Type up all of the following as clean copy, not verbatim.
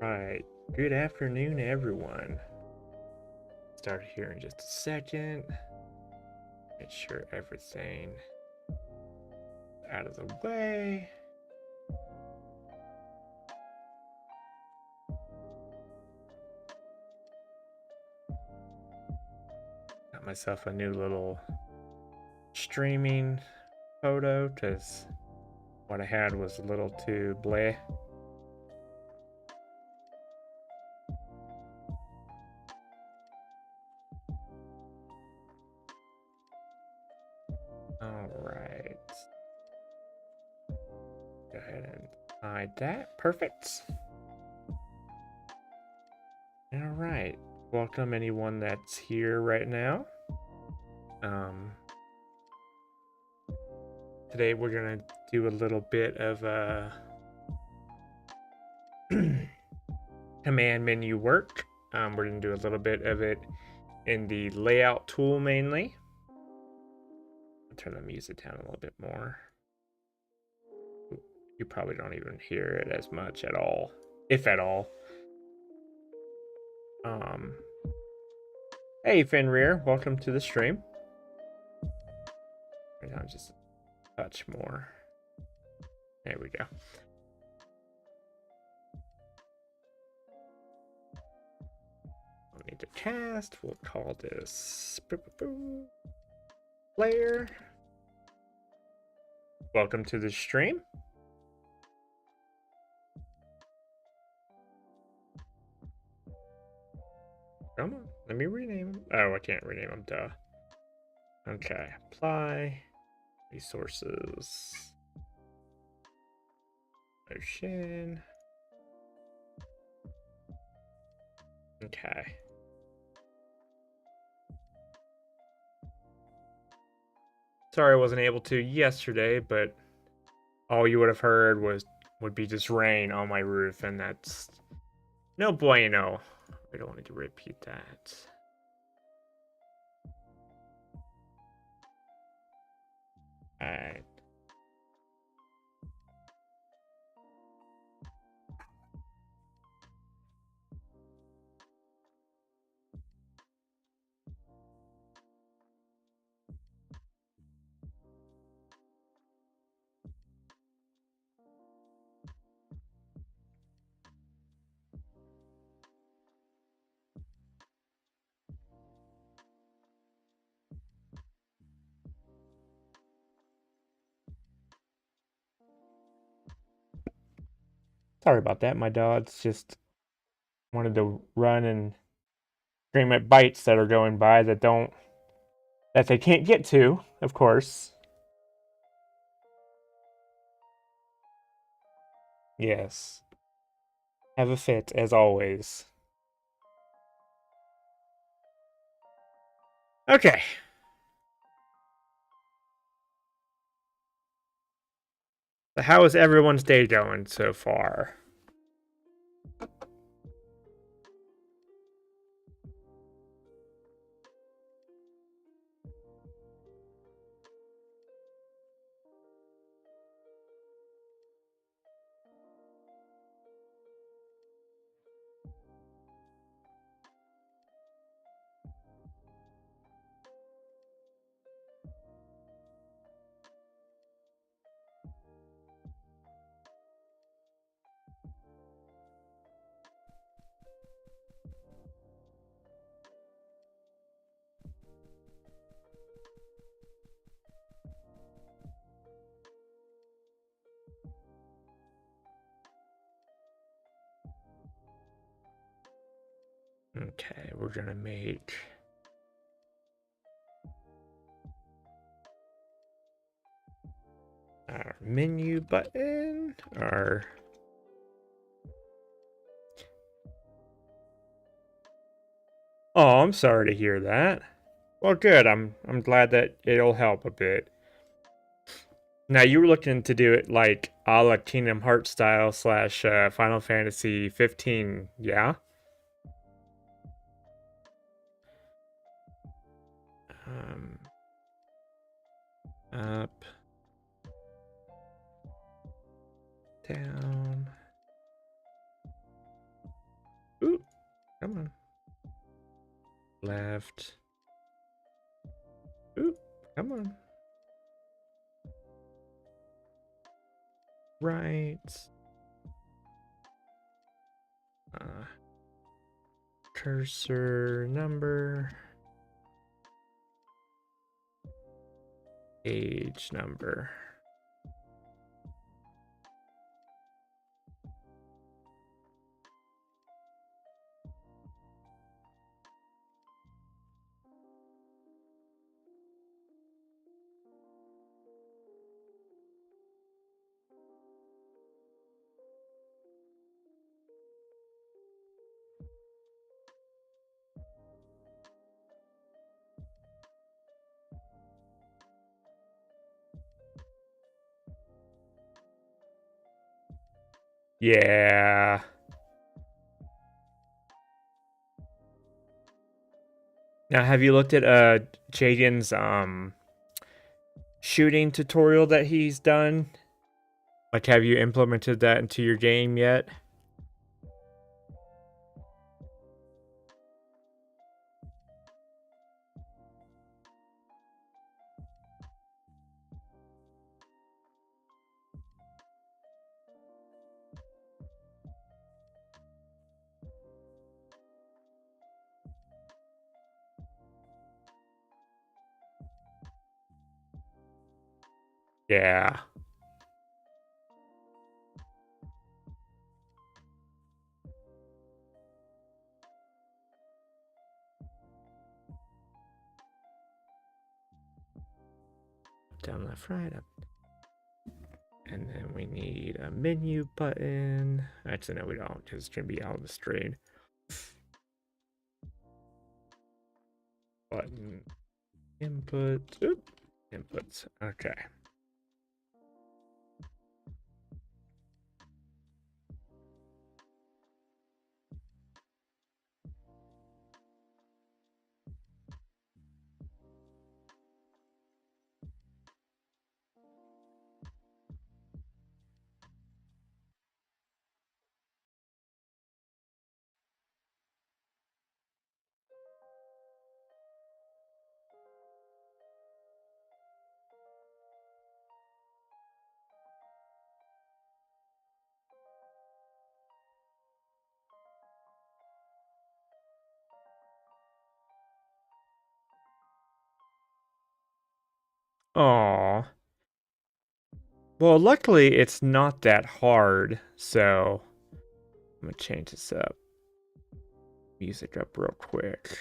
Right. Good afternoon, everyone. Start here in just a second. Make sure everything out of the way. Got myself a new little streaming photo because what I had was a little too bleh. All right. Go ahead and hide that. Perfect. All right. Welcome anyone that's here right now. Today we're gonna do a little bit of command menu work. We're gonna do a little bit of it in the layout tool mainly. I'll turn the music down a little bit more. You probably don't even hear it as much at all, if at all. Hey Fenrir, welcome to the stream. Right now, just a touch more. There we go. We'll need to cast. We'll call this player. Welcome to the stream. Come on, let me rename them. Oh, I can't rename them, duh. Okay, apply, resources, motion. Okay. Sorry I wasn't able to yesterday, but all you would have heard would be just rain on my roof, and that's no bueno. I don't want to repeat that. Alright. Sorry about that. My dogs just wanted to run and scream at bites that are going by that they can't get to, of course. Yes. Have a fit, as always. Okay. So how is everyone's day going so far? Okay, we're gonna make our menu button, our Oh, I'm sorry to hear that. Well, good. I'm glad that it'll help a bit. Now you were looking to do it like a la Kingdom Hearts style slash Final Fantasy 15, yeah? Up, down. come on. Left. Oop, come on. Right. Cursor number. Page number. Yeah. Now, have you looked at Jaden's shooting tutorial that he's done? Like, have you implemented that into your game yet? Yeah. Down, left, right, up. And then we need a menu button. Actually, no, we don't, because it's going to be out of the stream. Button. Input. Oop. Inputs. Okay. Aww. Well, luckily, it's not that hard, so I'm going to change this up. Music up real quick.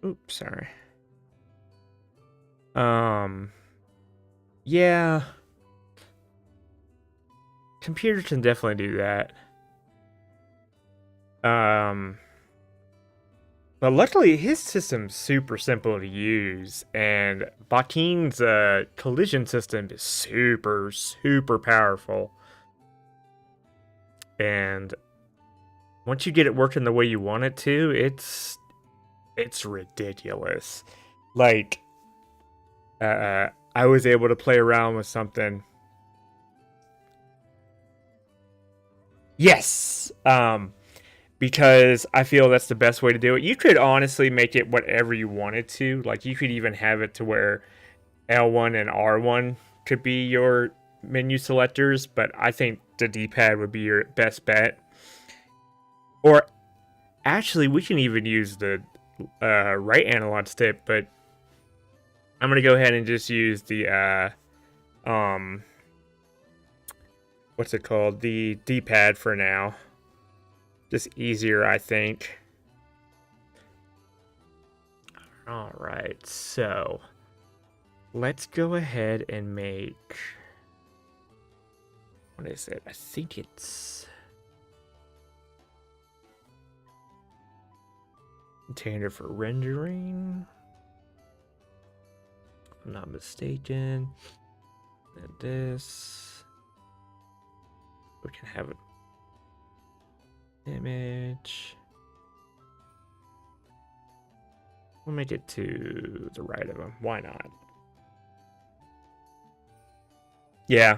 Oops, sorry. Yeah. Computer can definitely do that. But luckily, his system's super simple to use, and Bakin's collision system is super, super powerful. And once you get it working the way you want it to, it's ridiculous. Like, I was able to play around with something. Yes. Because I feel that's the best way to do it. You could honestly make it whatever you wanted to. Like, you could even have it to where L1 and R1 could be your menu selectors, but I think the D-pad would be your best bet. Or actually, we can even use the right analog stick, but I'm gonna go ahead and just use the what's it called? The D-pad for now. Just easier, I think. All right, so let's go ahead and make, what is it? I think it's container for rendering, if I'm not mistaken. And this, we can have an image. We'll make it to the right of them. Why not? Yeah.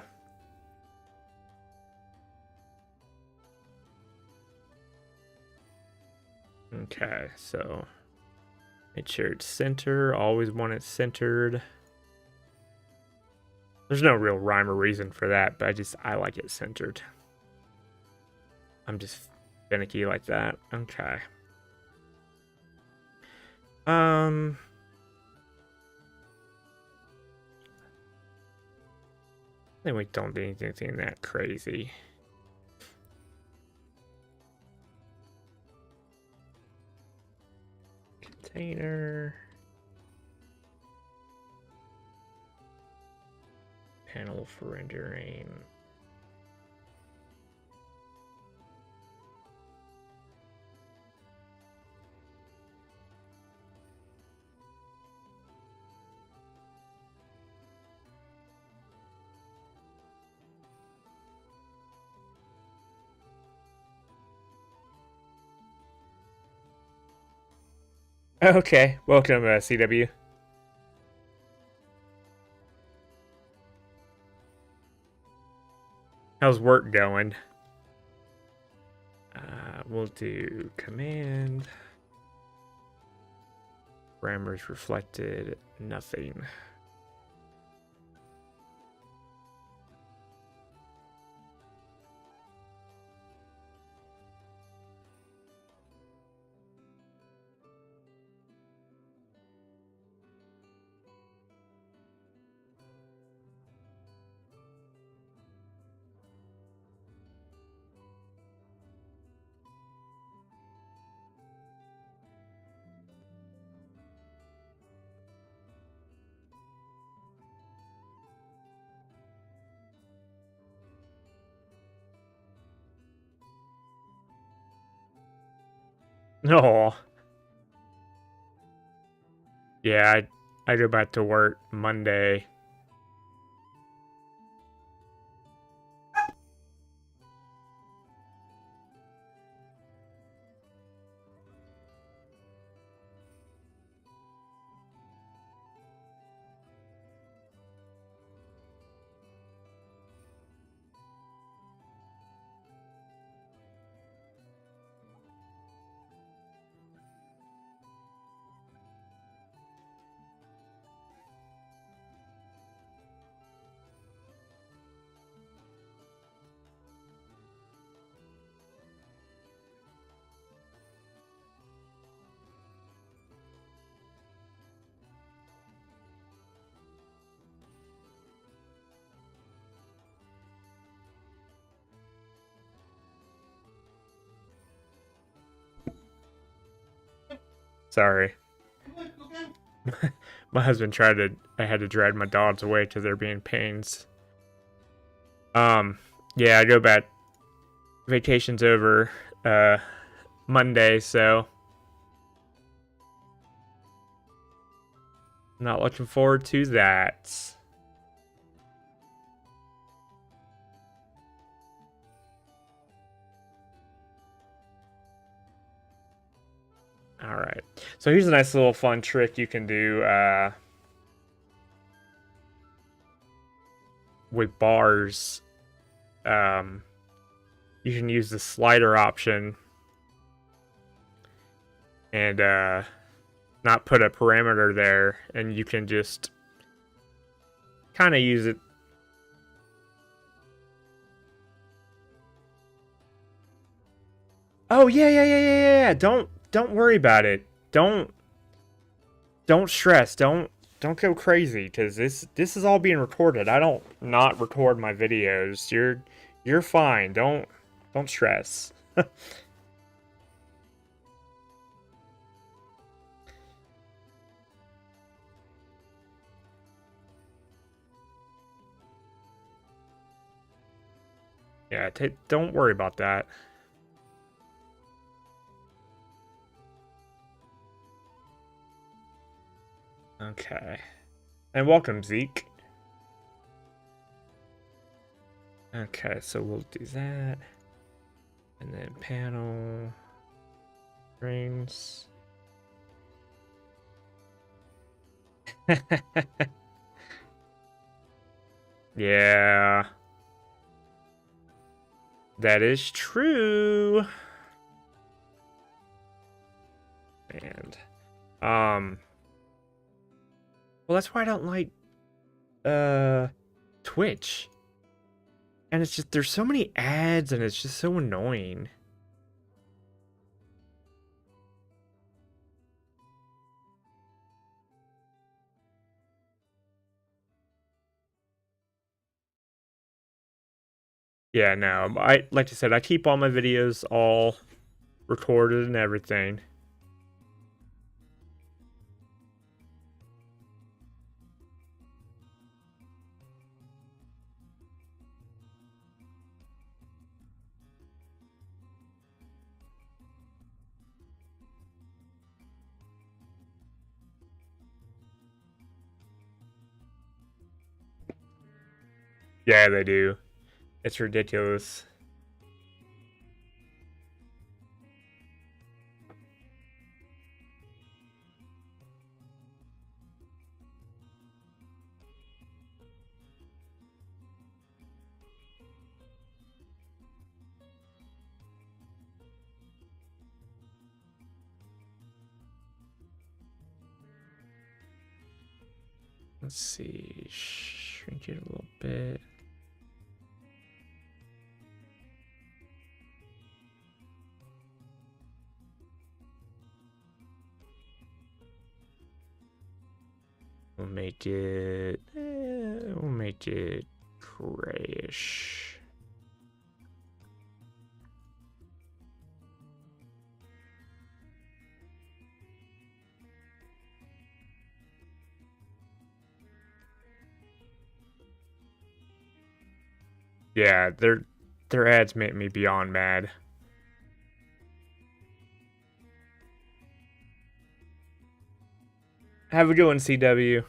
Okay, so make sure it's center. Always want it centered. There's no real rhyme or reason for that, but I like it centered. I'm just finicky like that. Okay. Then we don't do anything that crazy. Container. Panel for rendering. Okay, welcome, CW. How's work going? We'll do command. Parameters reflected, nothing. Oh, yeah, I go back to work Monday. Sorry. My husband I had to drag my dogs away because they're being pains. Yeah, I go back. Vacation's over, Monday, so not looking forward to that. All right. So here's a nice little fun trick you can do with bars. You can use the slider option and not put a parameter there, and you can just kind of use it. Oh yeah. Don't worry about it. Don't stress. Don't go crazy because this is all being recorded. I don't not record my videos. You're fine. Don't stress. Yeah, don't worry about that. Okay. And welcome, Zeke. Okay, so we'll do that. And then panel rings. Yeah. That is true. And well, that's why I don't like Twitch. And it's just there's so many ads and it's just so annoying. Yeah, no. I like I said, I keep all my videos all recorded and everything. Yeah, they do. It's ridiculous. Let's see. Shrink it a little bit. We'll make it grayish. Yeah, their ads make me beyond mad. Have a good one, CW.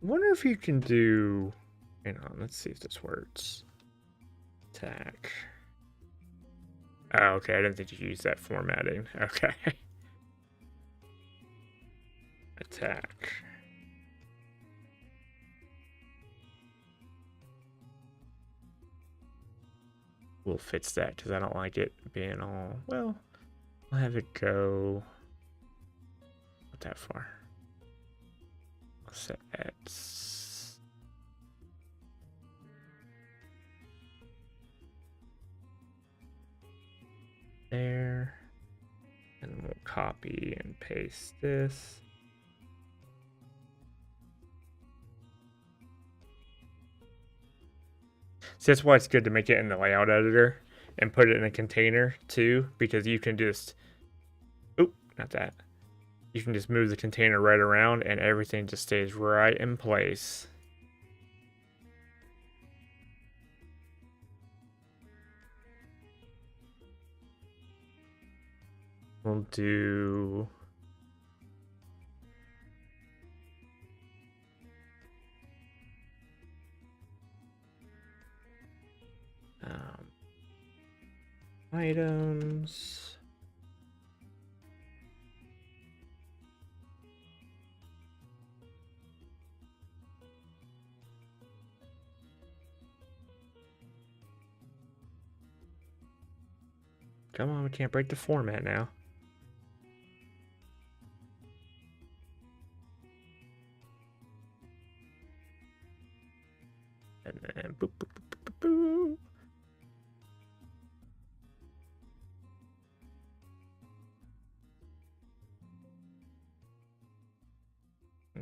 Wonder if you can do. Hang on, let's see if this works. Attack. Oh, okay. I didn't think you could use that formatting. Okay. Attack. We'll fix that because I don't like it being all. Well, I'll have it go. Not that far. I'll set X. There. And then we'll copy and paste this. See, that's why it's good to make it in the layout editor and put it in a container too, because you can just, oop, not that. You can just move the container right around and everything just stays right in place. We'll do items. Come on, we can't break the format now. And then boop, boop, boop, boop, boop.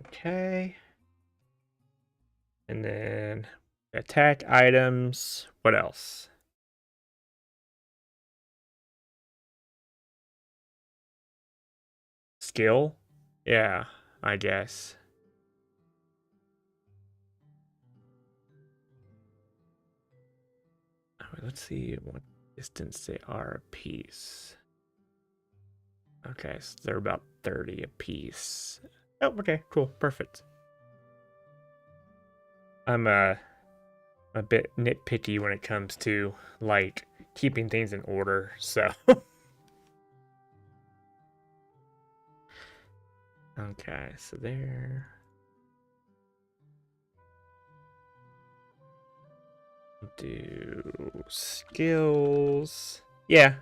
Okay. And then attack items. What else? Skill? Yeah, I guess. Let's see what distance they are a piece. Okay, so they're about 30 a piece. Oh, okay, cool, perfect. I'm a bit nitpicky when it comes to like keeping things in order, so okay, so there. Do skills. Yeah.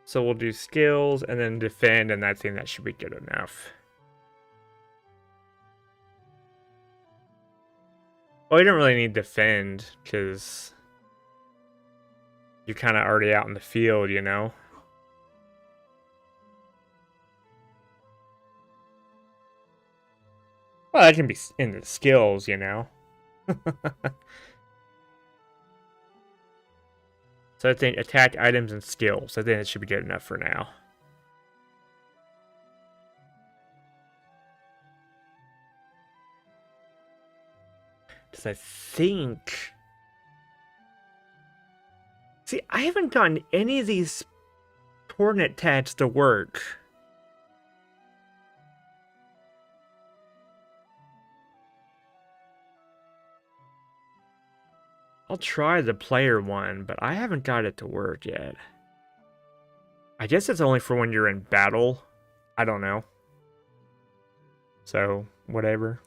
So we'll do skills and then defend, and I think that should be good enough. Well, you don't really need defend because you're kind of already out in the field, you know? Well, that can be in the skills, you know? So I think attack items and skills. I think it should be good enough for now. Because I think... See, I haven't gotten any of these coordinate tags to work. I'll try the player one, but I haven't got it to work yet. I guess it's only for when you're in battle. I don't know. So, whatever.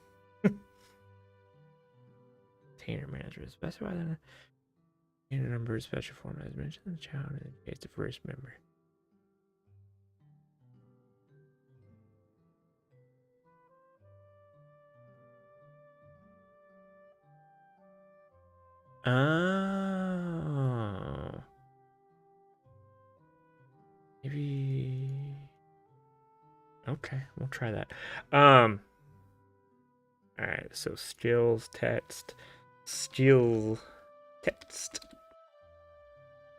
Container manager. Specify the container number special form as mentioned in the child indicates the first member. Oh. Maybe. Okay, we'll try that. Alright, so skills, text, skill, text.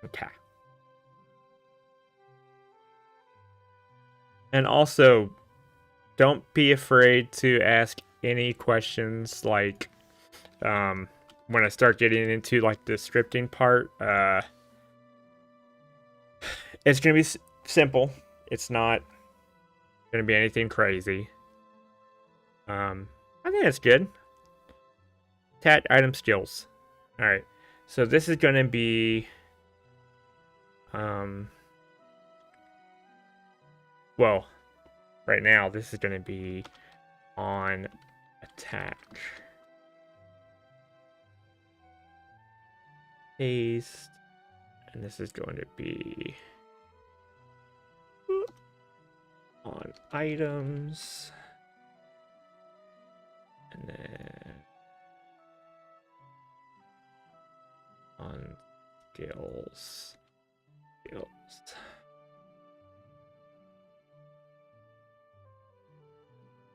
Okay. And also, don't be afraid to ask any questions like when I start getting into like the scripting part. It's gonna be simple. It's not gonna be anything crazy. I think that's good. Tat item skills. All right. So this is gonna be well, right now this is gonna be on attack. Paste. And this is going to be on items. And then on skills. Skills.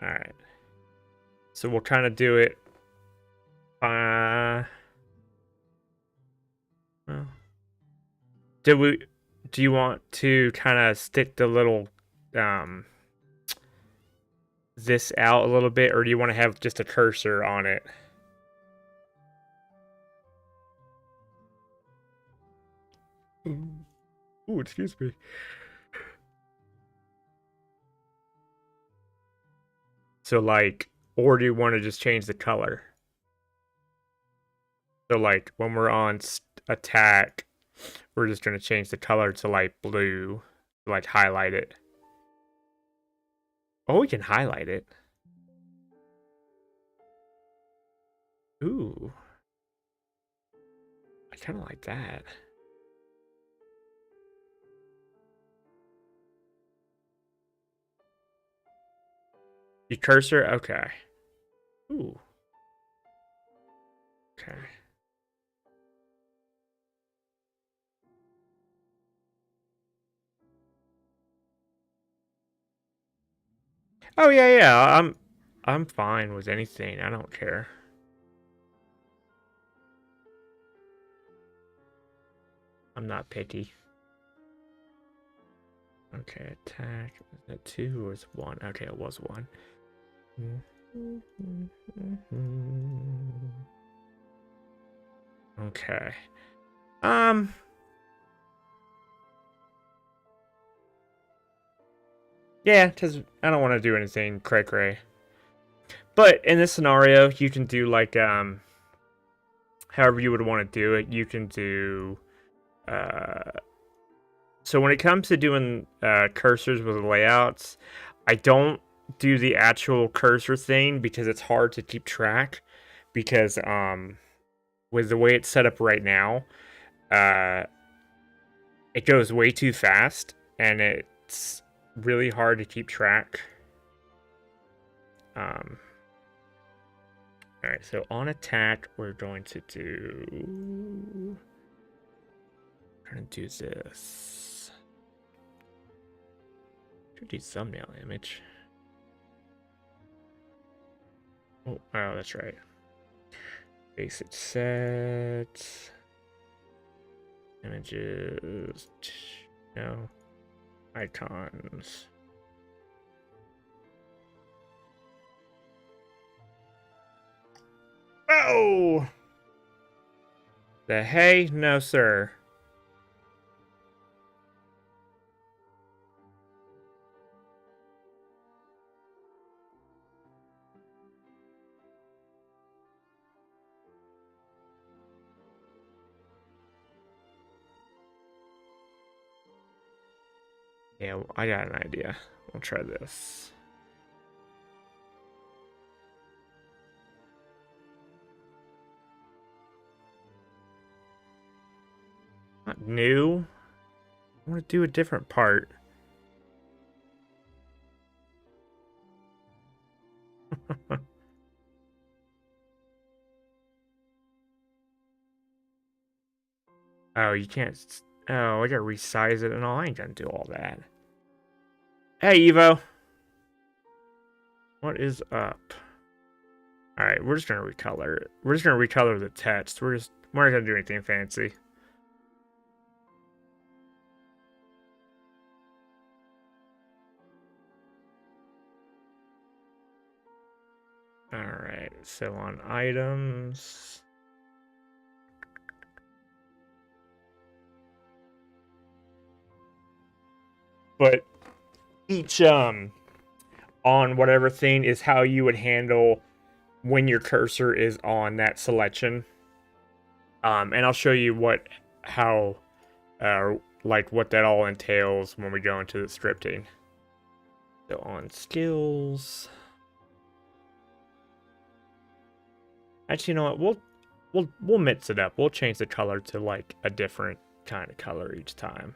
Alright. So we'll kind of do it. Well, do you want to kind of stick the little this out a little bit, or do you want to have just a cursor on it? Ooh, excuse me. So like, or do you want to just change the color? So like when we're on attack, we're just going to change the color to like blue, like highlight it. Oh, we can highlight it. Ooh. I kind of like that. You cursor? Okay. Ooh. Okay. Oh yeah, yeah. I'm fine with anything. I don't care. I'm not picky. Okay, attack. Was that 2 or was it 1? Okay, it was 1. Okay. Yeah, because I don't want to do anything cray-cray. But in this scenario, you can do like, however you would want to do it. You can do, so when it comes to doing cursors with layouts, I don't do the actual cursor thing because it's hard to keep track. Because with the way it's set up right now, it goes way too fast and it's really hard to keep track. All right, so on attack, we're going to do this. 2D thumbnail image. Oh, that's right. Basic set. Images. No. Icons. Oh! The hay? No, sir. Yeah, I got an idea. We'll try this. Not new. I want to do a different part. Oh, you can't. Oh, I gotta resize it and all. I ain't gonna do all that. Hey, Evo. What is up? Alright, we're just gonna recolor it. We're just gonna recolor the text. We're not gonna do anything fancy. Alright, so on items. But each on whatever thing is how you would handle when your cursor is on that selection. And I'll show you how like what that all entails when we go into the scripting. So on skills. Actually, you know what? We'll mix it up. We'll change the color to like a different kind of color each time.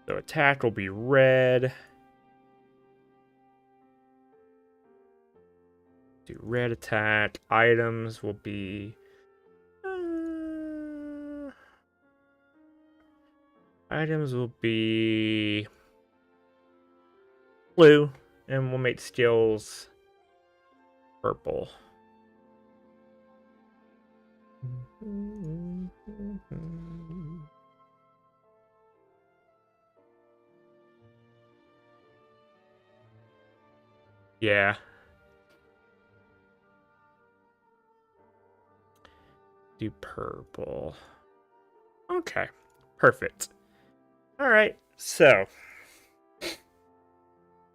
So attack will be red. Do red attack. Items will be blue, and we'll make skills purple. Yeah. Do purple. Okay. Perfect. All right. So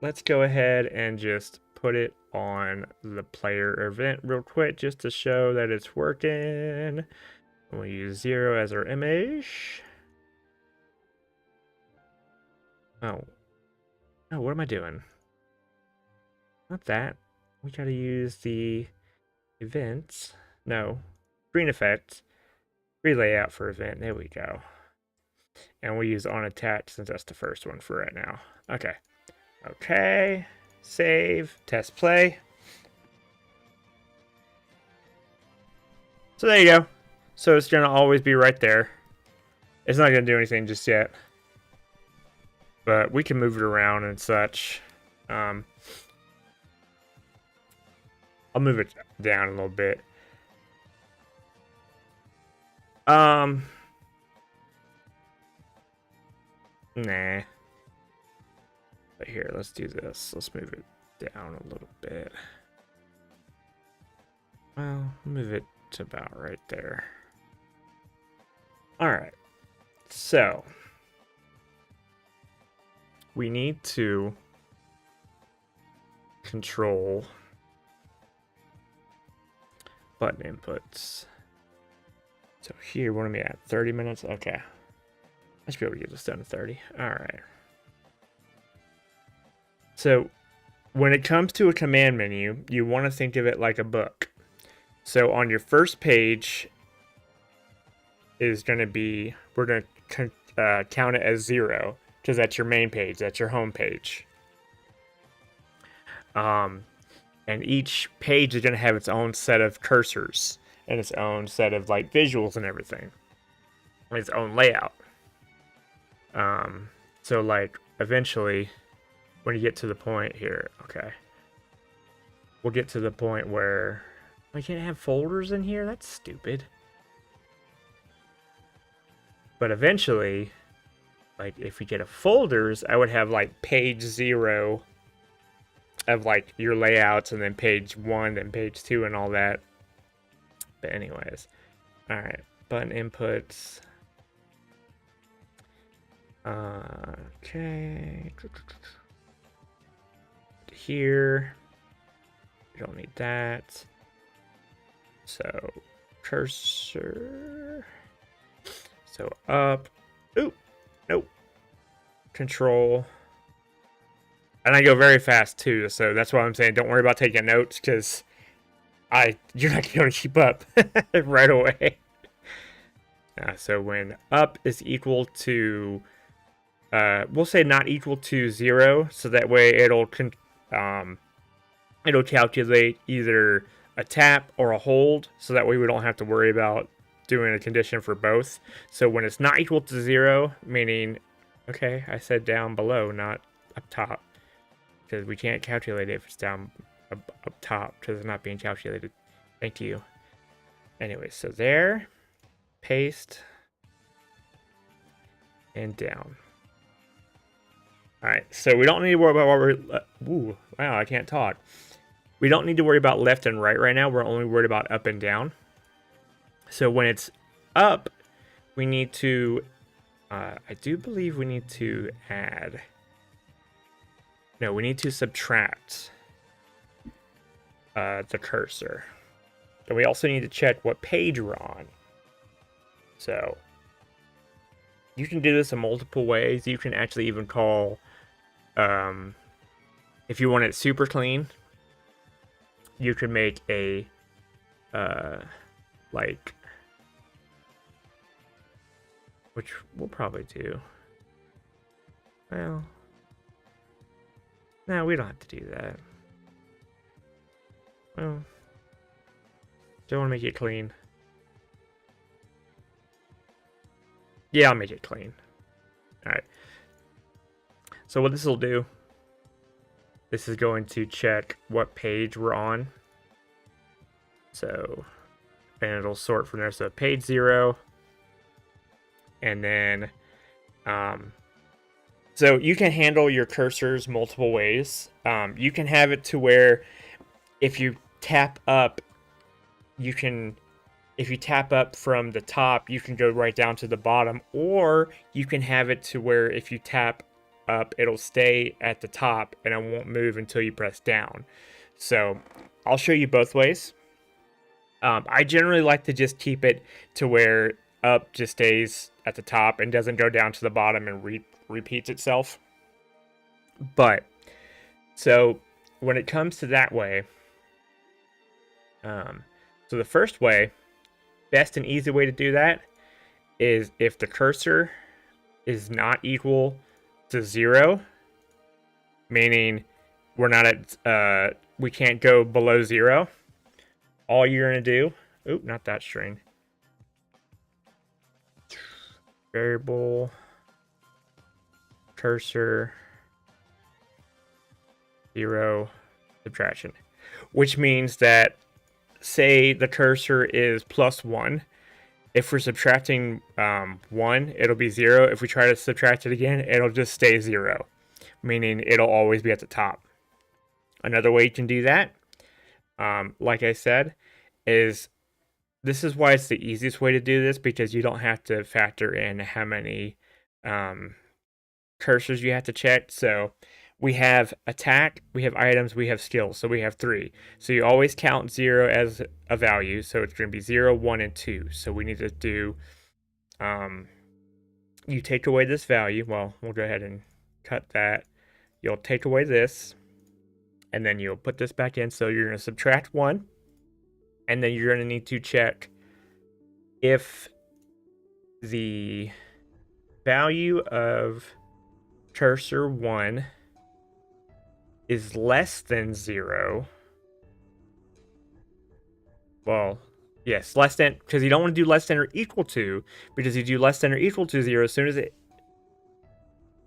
let's go ahead and just put it on the player event real quick just to show that it's working. We'll use 0 as our image. Oh. Oh, what am I doing? Not that. We gotta use the events. No. Screen effect. Relayout for event. There we go. And we'll use on attach since that's the first one for right now. Okay. Okay. Save. Test play. So there you go. So it's gonna always be right there. It's not gonna do anything just yet. But we can move it around and such. I'll move it down a little bit. Nah. But here, let's do this. Let's move it down a little bit. Well, move it to about right there. All right. So we need to control button inputs. So here, what am I at? 30 minutes? Okay. I should be able to get this done in 30. All right. So when it comes to a command menu, you want to think of it like a book. So on your first page is going to be, we're going to count it as 0 because that's your main page. That's your home page. And each page is going to have its own set of cursors and its own set of like visuals and everything, and its own layout. So like eventually, when you get to the point here, okay, we'll get to the point where I can't have folders in here. That's stupid. But eventually, like if we get a folders, I would have like page 0 of like your layouts, and then page 1 and page 2 and all that. But anyways, all right, button inputs. Okay. Here, we don't need that. So cursor. So up. Ooh, nope. Control. And I go very fast too, so that's why I'm saying don't worry about taking notes, because you're not going to keep up right away. So when up is equal to, we'll say not equal to 0, so that way it'll calculate either a tap or a hold, so that way we don't have to worry about doing a condition for both. So when it's not equal to 0, meaning, okay, I said down below, not up top, because we can't calculate it if it's down up top, because it's not being calculated. Thank you. Anyway, so there, paste, and down. All right, so we don't need to worry about what we're... ooh, wow, I can't talk. We don't need to worry about left and right now. We're only worried about up and down. So when it's up, we need to... I do believe we need to add... No, we need to subtract the cursor. And we also need to check what page we're on. So you can do this in multiple ways. You can actually even call, if you want it super clean, you could make a, like, which we'll probably do. Well, no, we don't have to do that. Well, don't want to make it clean. Yeah, I'll make it clean. Alright. So what this will do, this is going to check what page we're on. So, and it'll sort from there. So page 0. And then, so you can handle your cursors multiple ways. You can have it to where if you tap up, you can, if you tap up from the top, you can go right down to the bottom, or you can have it to where if you tap up, it'll stay at the top and it won't move until you press down. So I'll show you both ways. I generally like to just keep it to where up just stays at the top and doesn't go down to the bottom and repeats itself. But so when it comes to that way, so the first way, best and easy way to do that is if the cursor is not equal to 0, meaning we're not at, we can't go below 0. All you're going to do, oop, not that string. Variable, cursor, 0, subtraction. Which means that, say the cursor is +1, if we're subtracting 1, it'll be 0. If we try to subtract it again, it'll just stay 0, meaning it'll always be at the top. Another way you can do that, like I said, is this is why it's the easiest way to do this, because you don't have to factor in how many cursors you have to check. So we have attack, we have items, we have skills. So we have 3. So you always count 0 as a value. So it's going to be 0, 1, and 2. So we need to do, you take away this value. Well, we'll go ahead and cut that. You'll take away this, and then you'll put this back in. So you're going to subtract 1, and then you're going to need to check if the value of cursor 1 is less than 0. Well, yes, less than, because you don't want to do less than or equal to, because you do less than or equal to 0, as soon as it,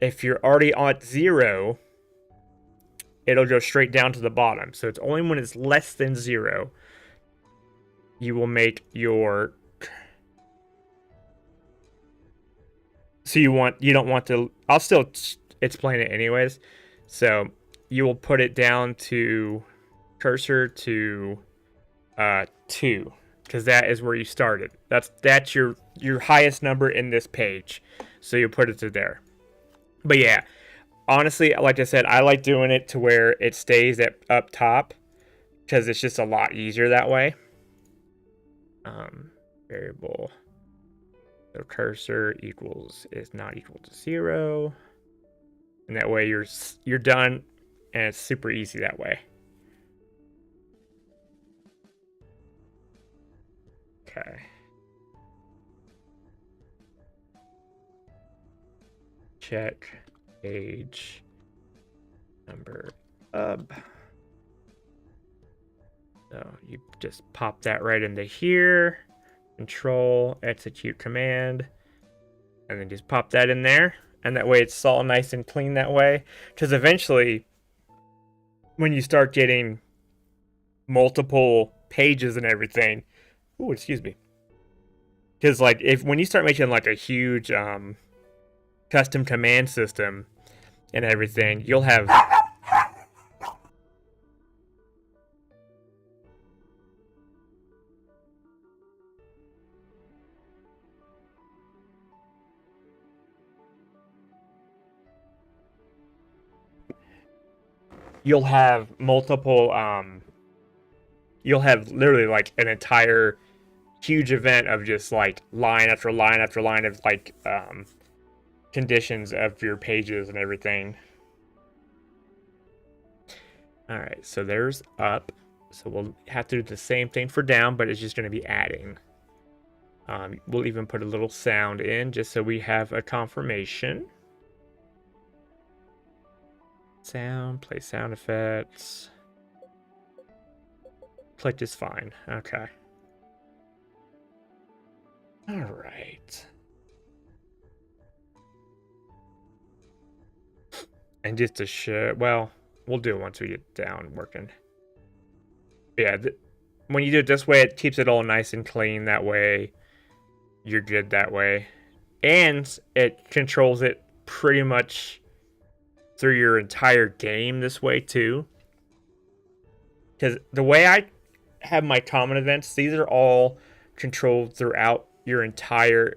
if you're already at 0, it'll go straight down to the bottom. So it's only when it's less than 0 you will make your, so you don't want to, I'll still explain it anyways. So you will put it down to cursor to 2, because that is where you started. That's your highest number in this page, so you put it to there. But yeah, honestly, like I said, I like doing it to where it stays at up top, because it's just a lot easier that way. Variable, so cursor equals is not equal to 0, and that way you're done, and it's super easy that way. Okay. Check page number up. So you just pop that right into here. Control, execute command. And then just pop that in there. And that way it's all nice and clean that way. Because eventually, when you start getting multiple pages and everything, ooh, excuse me. Because like when you start making like a huge custom command system and everything, you'll have multiple you'll have literally like an entire huge event of just like line after line after line of like conditions of your pages and everything. All right, so there's up. So we'll have to do the same thing for down, but it's just going to be adding. We'll even put a little sound in just so we have a confirmation. Sound, play sound effects. Click is fine. Okay. All right. And just to show, well, we'll do it once we get down working. Yeah, when you do it this way, it keeps it all nice and clean. That way, you're good that way. And it controls it pretty much through your entire game this way, too. Because the way I have my common events, these are all controlled throughout your entire,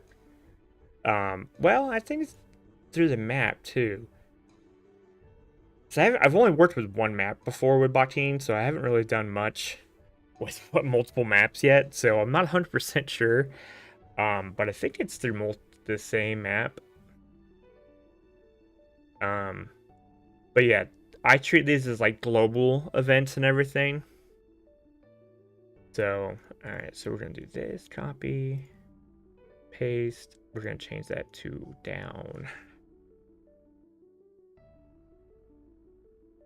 well, I think it's through the map, too. So I've only worked with one map before with Bakin, so I haven't really done much with multiple maps yet, so I'm not 100% sure. But I think it's through the same map. But yeah, I treat these as like global events and everything. So, alright, so we're gonna do this, copy, paste, we're gonna change that to down.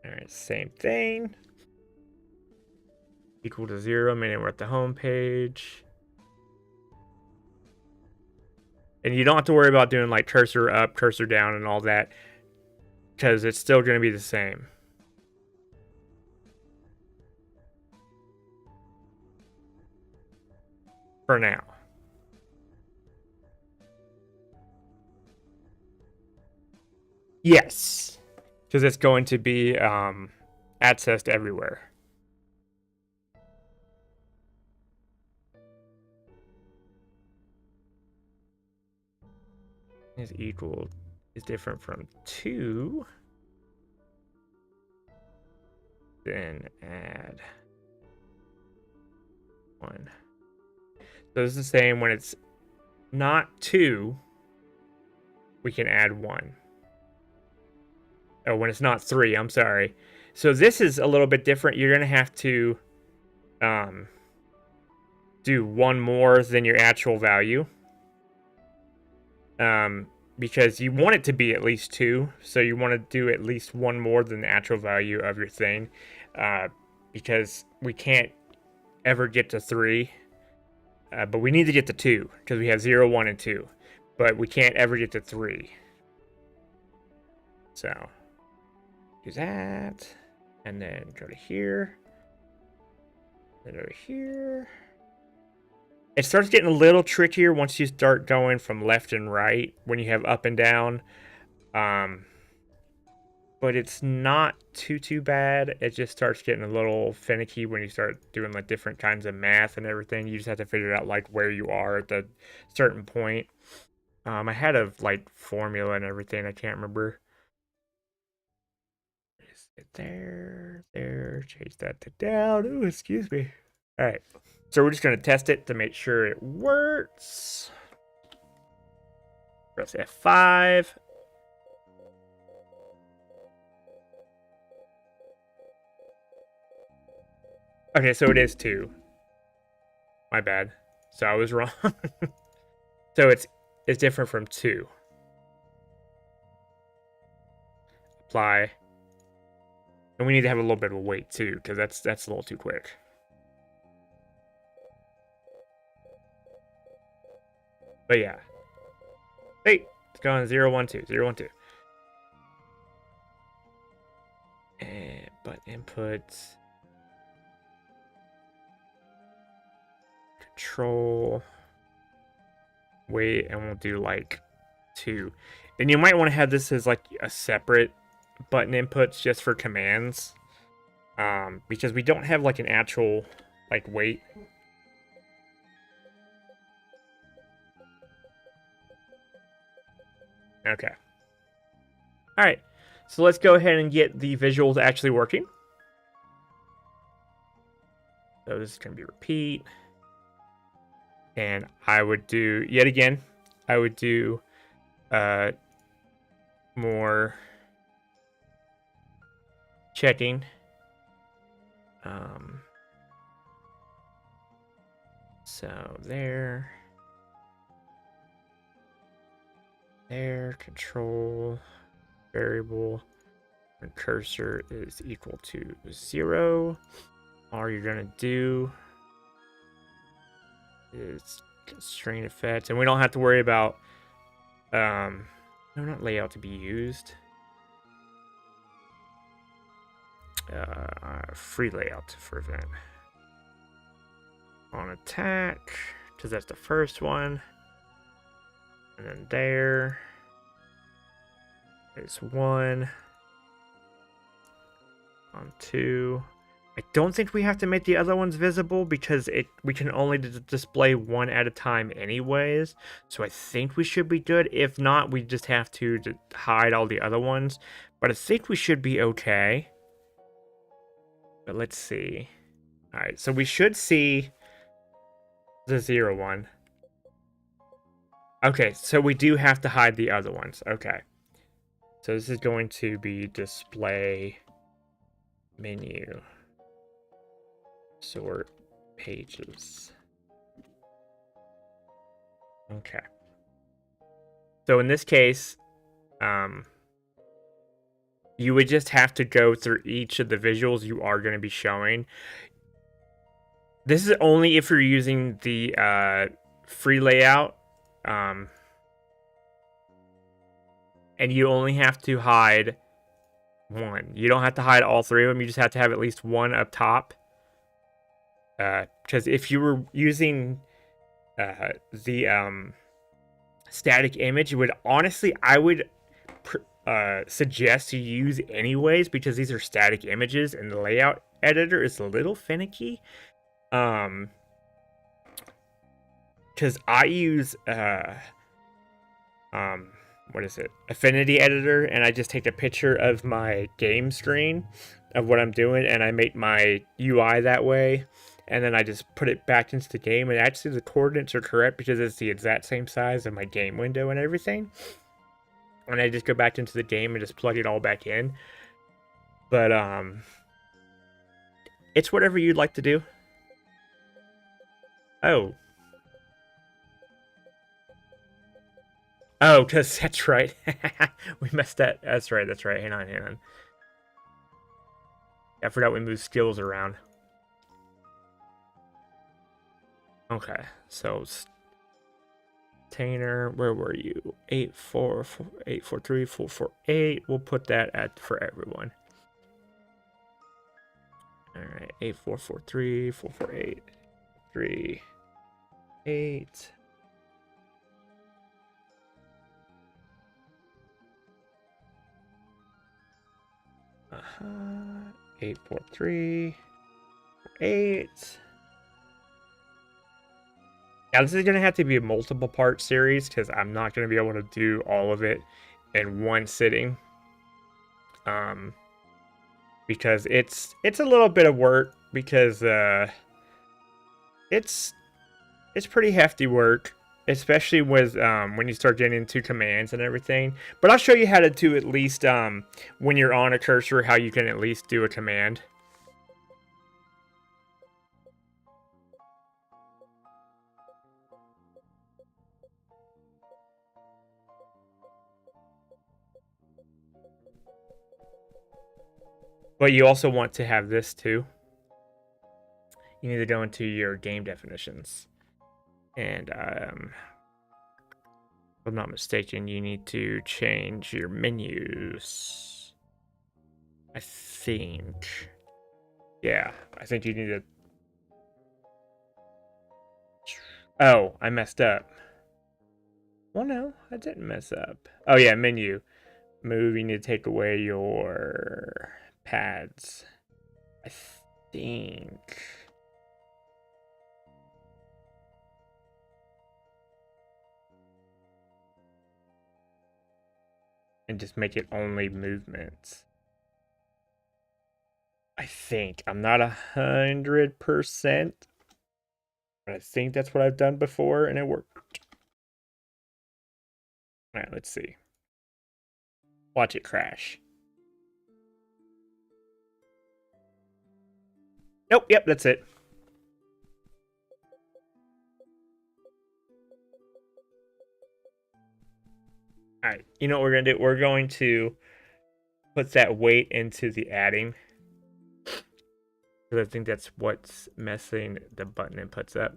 Alright, same thing. Equal to 0, meaning we're at the home page. And you don't have to worry about doing like cursor up, cursor down, and all that, because it's still going to be the same. For now. Yes, because it's going to be accessed everywhere. Is equal is different from 2. Then add 1. So it's the same when it's not 2, we can add 1. Oh, when it's not 3, I'm sorry. So this is a little bit different. You're going to have to do 1 more than your actual value. Because you want it to be at least 2. So you want to do at least 1 more than the actual value of your thing. Because we can't ever get to 3. But we need to get to 2 because we have 0, 1, and 2. But we can't ever get to 3. So do that. And then go to here. Then over here. It starts getting a little trickier once you start going from left and right when you have up and down. But it's not too bad. It just starts getting a little finicky when you start doing like different kinds of math and everything. You just have to figure out like where you are at the certain point. I had a like formula and everything. I can't remember. Is it there? There. Change that to down. Ooh, excuse me. All right. So we're just going to test it to make sure it works. Press F5. Okay, so it is 2. My bad. So I was wrong. So it's different from 2. Apply. And we need to have a little bit of a wait too, because that's a little too quick. But yeah. Hey, it's going 0, 1, 2, 0, 1, 2. And but inputs. Control. Wait, and we'll do like 2. And you might want to have this as like a separate button inputs just for commands. Because we don't have like an actual like wait. Okay. All right. So let's go ahead and get the visuals actually working. So this is going to be repeat. And I would do, yet again, I would do more checking. So there, control variable, and cursor is equal to 0. All you're gonna do is constraint effects, and we don't have to worry about no, not layout to be used. Free layout for event. On attack, because that's the first one. And then there is 1. On 2. I don't think we have to make the other ones visible because we can only display 1 at a time anyways. So I think we should be good. If not, we just have to hide all the other ones. But I think we should be okay. But let's see. All right, so we should see the 0 one. Okay, so we do have to hide the other ones. Okay. So this is going to be display menu. Sort pages. Okay. So in this case, you would just have to go through each of the visuals you are going to be showing. This is only if you're using the free layout. And you only have to hide 1. You don't have to hide all 3 of them. You just have to have at least 1 up top. Because if you were using the static image, it would honestly, I would suggest you use anyways, because these are static images and the layout editor is a little finicky. Because I use what is it? Affinity editor, and I just take a picture of my game screen of what I'm doing, and I make my UI that way, and then I just put it back into the game, and actually the coordinates are correct because it's the exact same size of my game window and everything. And I just go back into the game and just plug it all back in. But it's whatever you'd like to do. Oh. Oh, because that's right. We messed that. That's right. That's right. Hang on. I forgot we moved skills around. Okay. So, Tainer, where were you? 843 448. We'll put that at for everyone. All right. 8443 448 3 8. Uh-huh. 843 8. Now, this is going to have to be a multiple part series because I'm not going to be able to do all of it in one sitting. Because it's a little bit of work because it's pretty hefty work, especially with when you start getting into commands and everything. But I'll show you how to do at least when you're on a cursor, how you can at least do a command. But you also want to have this too. You need to go into your game definitions. And if I'm not mistaken, you need to change your menus. I think. Yeah, I think you need to. Oh, I messed up. Well, no, I didn't mess up. Oh, yeah, menu. Move, you need to take away your pads. I think. And just make it only movements. I think. I'm not 100%. But I think that's what I've done before and it worked. Alright, let's see. Watch it crash. Nope, yep, that's it. Alright, you know what we're going to do? We're going to put that weight into the adding. Because I think that's what's messing the button inputs up.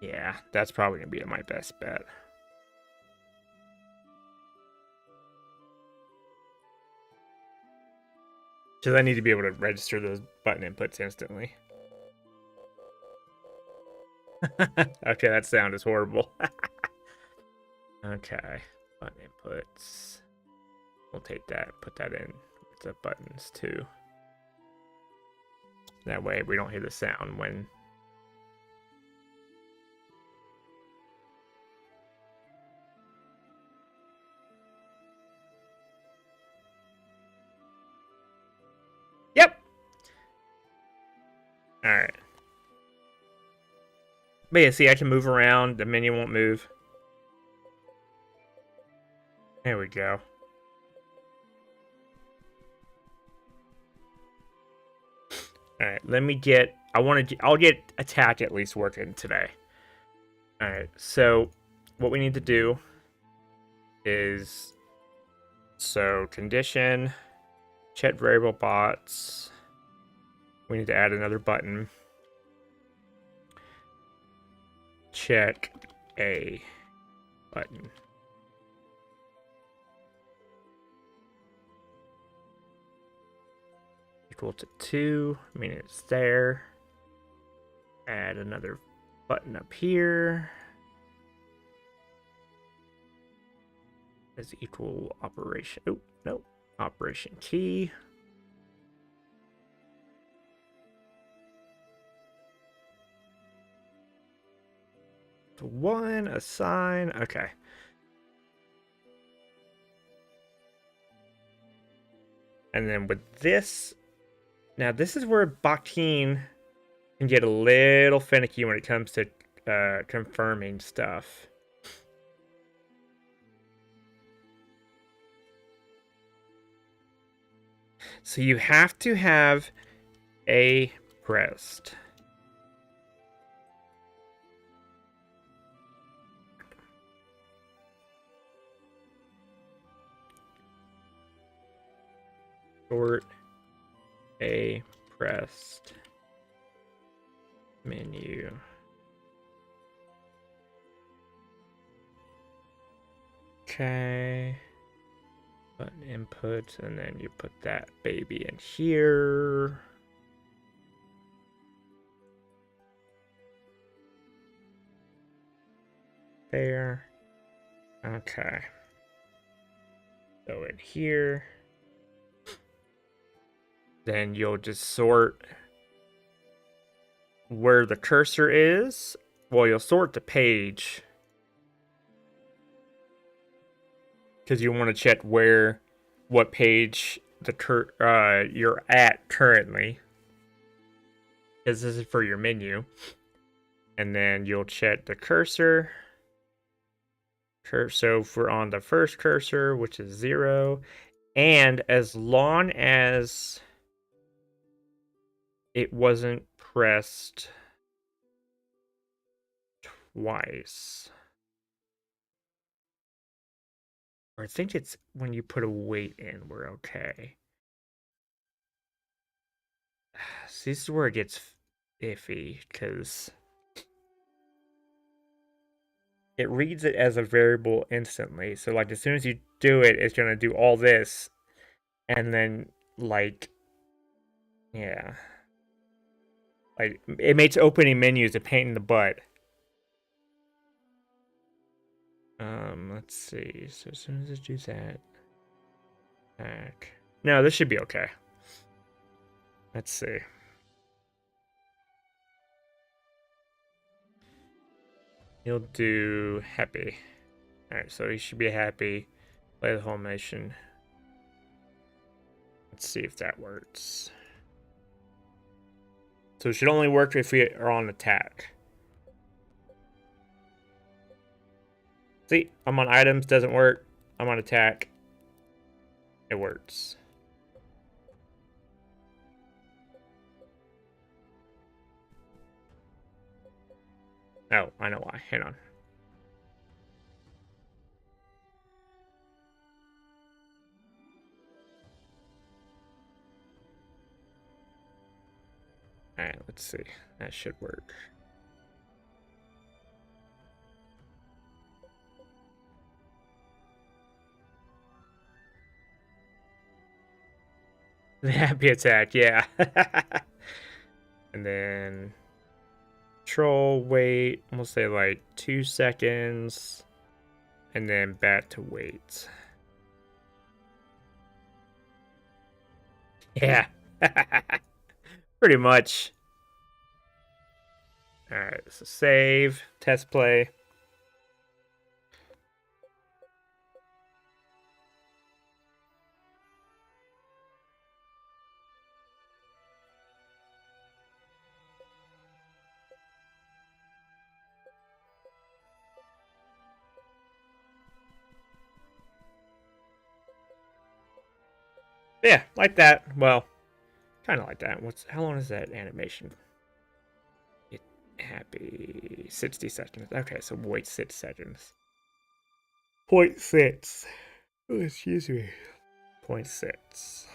Yeah, that's probably going to be my best bet. Because I need to be able to register those button inputs instantly. Okay, that sound is horrible. Okay, button inputs. We'll take that, put that in with the buttons too. That way we don't hear the sound when... Yep! Alright. But yeah, see, I can move around. The menu won't move. There we go. Alright, let me get... I'll get attack at least working today. Alright, so what we need to do is... So, condition, chat variable bots. We need to add another button. Check a button. equal to 2, meaning it's there. Add another button up here. Is equal operation. Oh, no. Operation key. To 1, assign. Okay. And then with this, now this is where Bakin can get a little finicky when it comes to confirming stuff. So you have to have A pressed. Sort A pressed menu. Okay. Button input, and then you put that baby in here. There. Okay. So in here. Then you'll just sort where the cursor is. Well, you'll sort the page. Because you want to check what page you're at currently. Because this is for your menu. And then you'll check the cursor. So if we're on the first cursor, which is 0. And as long as it wasn't pressed twice. Or I think it's when you put a weight in, we're okay. See, this is where it gets iffy, because it reads it as a variable instantly. So, like, as soon as you do it, it's going to do all this. And then, like, yeah. Like, it makes opening menus a pain in the butt. Let's see. So, as soon as it does that. Back. No, this should be okay. Let's see. He'll do happy. Alright, so he should be happy. Play the whole mission. Let's see if that works. So it should only work if we are on attack. See, I'm on items, doesn't work. I'm on attack. It works. Oh, I know why. Hang on. Alright, let's see. That should work. The happy attack, yeah. And then control, wait, we'll say like 2 seconds. And then back to wait. Yeah. Pretty much. Alright, so save, test play. Yeah, like that. Well, kind of like that. How long is that animation? Happy 60 seconds. Okay, so wait 6 seconds. 0.6. Oh, excuse me. 0.6.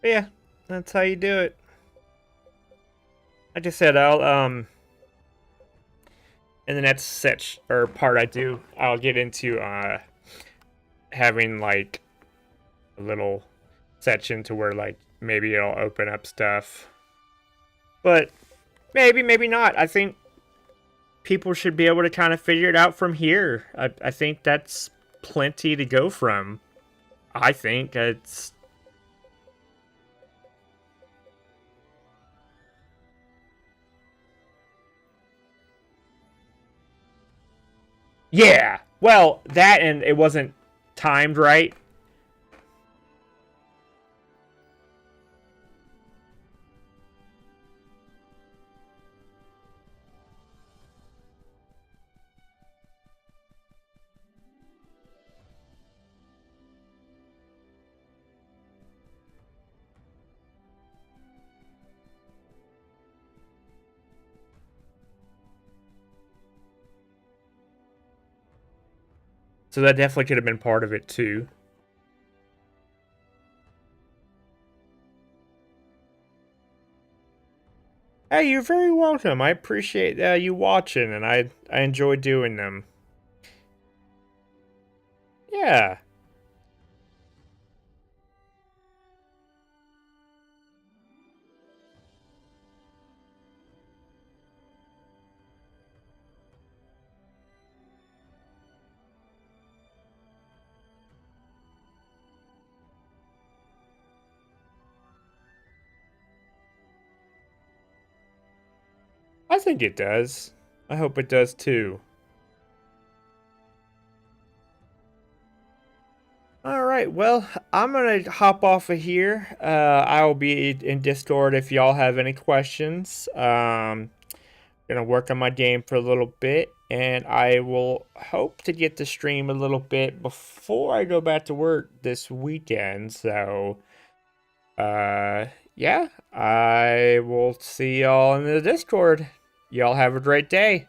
But yeah, that's how you do it. Like I said, I'll in the next set or part I'll get into having like a little section to where like maybe it'll open up stuff. But maybe not. I think people should be able to kind of figure it out from here. I think that's plenty to go from. I think it's. Yeah. Well, that and it wasn't timed right. So that definitely could have been part of it too. Hey, you're very welcome. I appreciate you watching, and I enjoy doing them. Yeah, I think it does. I hope it does too. All right, well, I'm gonna hop off of here. I'll be in Discord if y'all have any questions. Gonna work on my game for a little bit, and I will hope to get to stream a little bit before I go back to work this weekend. So, yeah, I will see y'all in the Discord. Y'all have a great day.